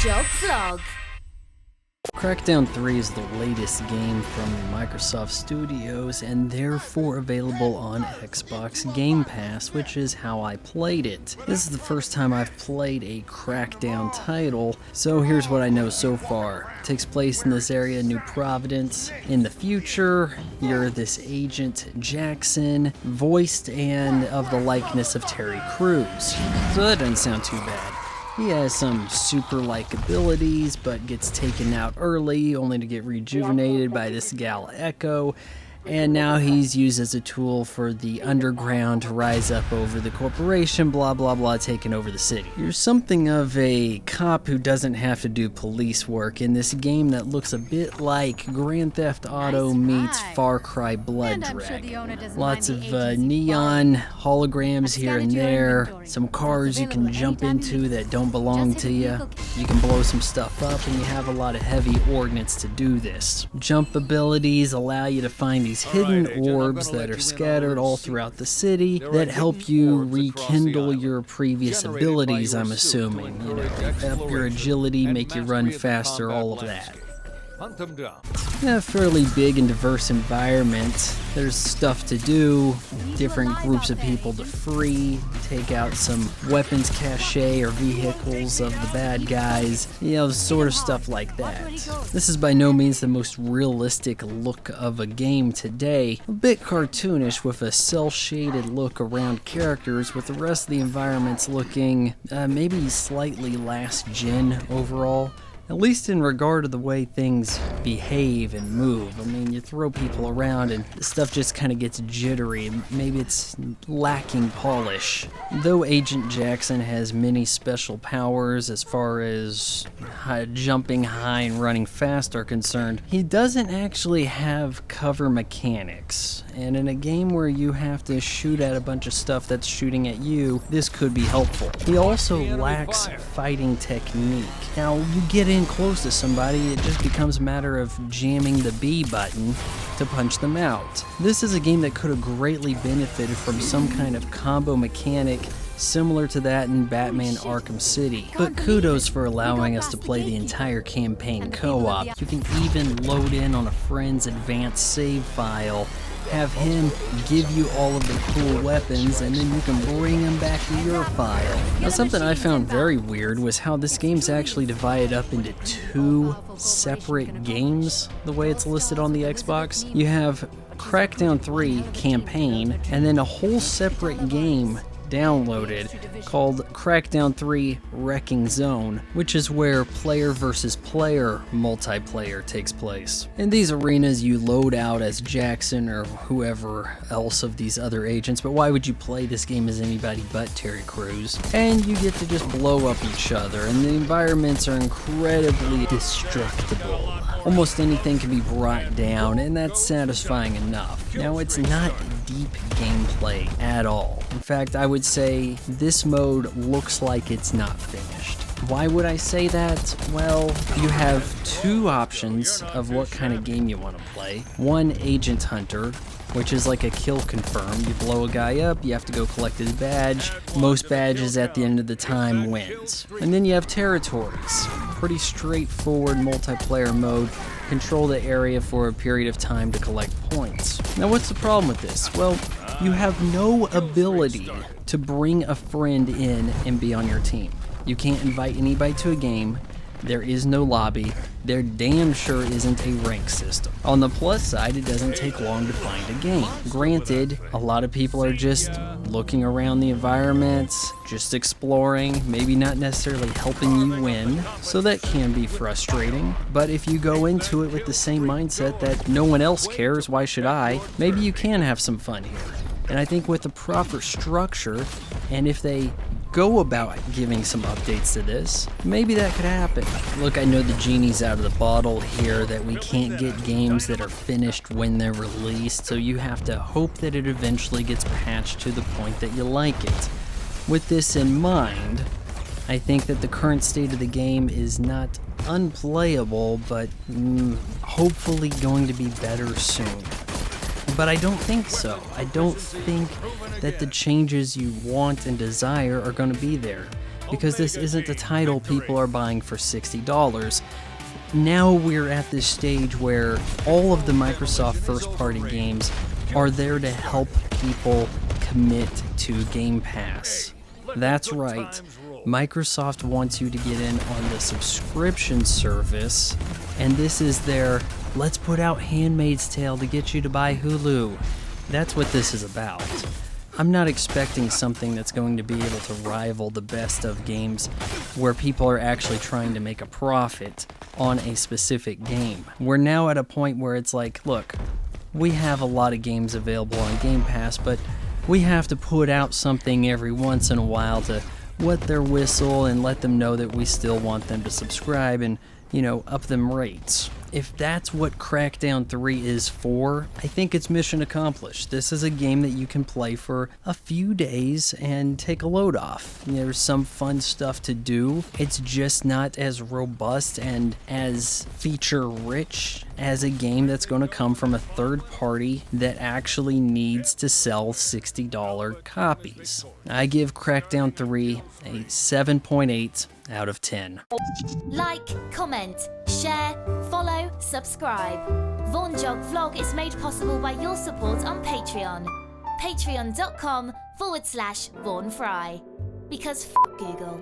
Job Vlog. Crackdown 3 is the latest game from Microsoft Studios and therefore available on Xbox Game Pass, which is how I played it. This is the first time I've played a Crackdown title, so here's what I know so far. It takes place in this area, New Providence. In the future, you're this Agent Jackson, voiced and of the likeness of Terry Crews. So that doesn't sound too bad. He has some super-like abilities, but gets taken out early, only to get rejuvenated by this gal Echo, and now he's used as a tool for the underground to rise up over the corporation, blah blah blah, taking over the city. You're something of a cop who doesn't have to do police work in this game that looks a bit like Grand Theft Auto meets Far Cry Blood Dragon. Lots of neon holograms here and there, some cars you can jump into that don't belong to you. You can blow some stuff up, and you have a lot of heavy ordnance to do this. Jump abilities allow you to find these hidden orbs that are scattered all throughout the city that help you rekindle your previous abilities, I'm assuming. You know, up your agility, make you run faster, all of that. A fairly big and diverse environment. There's stuff to do, different groups of people to free, take out some weapons cache or vehicles of the bad guys, you know, sort of stuff like that. This is by no means the most realistic look of a game today. A bit cartoonish with a cel-shaded look around characters, with the rest of the environments looking maybe slightly last gen overall. At least in regard to the way things behave and move. I mean, you throw people around and the stuff just kind of gets jittery. Maybe it's lacking polish. Though Agent Jackson has many special powers as far as jumping high and running fast are concerned, he doesn't actually have cover mechanics. And in a game where you have to shoot at a bunch of stuff that's shooting at you, this could be helpful. He also lacks fighting technique. Now, you get in close to somebody, it just becomes a matter of jamming the B button to punch them out. This is a game that could have greatly benefited from some kind of combo mechanic similar to that in Batman Arkham City. But kudos for allowing us to play the entire campaign co-op. You can even load in on a friend's advanced save file, have him give you all of the cool weapons, and then you can bring them back to your file. Now, something I found very weird was how this game's actually divided up into two separate games, the way it's listed on the Xbox. You have Crackdown 3 Campaign, and then a whole separate game downloaded called Crackdown 3 Wrecking Zone, which is where player versus player multiplayer takes place. In these arenas, you load out as Jackson or whoever else of these other agents, but why would you play this game as anybody but Terry Crews? And you get to just blow up each other, and the environments are incredibly destructible. Almost anything can be brought down, and that's satisfying enough. Now, it's not deep gameplay at all. In fact, I would say this mode looks like it's not finished. Why would I say that? Well, you have two options of what kind of game you want to play. One, Agent Hunter, which is like a kill confirm. You blow a guy up, you have to go collect his badge. Most badges at the end of the time wins. And then you have Territories. Pretty straightforward multiplayer mode. Control the area for a period of time to collect points. Now, what's the problem with this? Well, you have no ability to bring a friend in and be on your team. You can't invite anybody to a game. There is no lobby. There damn sure isn't a rank system. On the plus side, it doesn't take long to find a game. Granted, a lot of people are just looking around the environments, just exploring, maybe not necessarily helping you win, so that can be frustrating. But if you go into it with the same mindset that no one else cares, why should I, maybe you can have some fun here. And I think with the proper structure, and if they go about giving some updates to this, maybe that could happen. Look, I know the genie's out of the bottle here, that we can't get games that are finished when they're released, so you have to hope that it eventually gets patched to the point that you like it. With this in mind, I think that the current state of the game is not unplayable, but hopefully going to be better soon. But I don't think so. I don't think that the changes you want and desire are going to be there. because this isn't a title people are buying for $60. Now we're at this stage where all of the Microsoft first-party games are there to help people commit to Game Pass. That's right. Microsoft wants you to get in on the subscription service, and this is their let's put out Handmaid's Tale to get you to buy Hulu. That's what this is about. I'm not expecting something that's going to be able to rival the best of games where people are actually trying to make a profit on a specific game. We're now at a point where it's like, look, we have a lot of games available on Game Pass, but we have to put out something every once in a while to wet their whistle and let them know that we still want them to subscribe and, up them rates. If that's what Crackdown 3 is for, I think it's mission accomplished. This is a game that you can play for a few days and take a load off. There's some fun stuff to do. It's just not as robust and as feature-rich as a game that's going to come from a third party that actually needs to sell $60 copies. I give Crackdown 3 a 7.8 out of 10. Like, comment, share, follow, subscribe. Vaughan Jog Vlog is made possible by your support on Patreon. Patreon.com/Vaughan Fry. Because Google.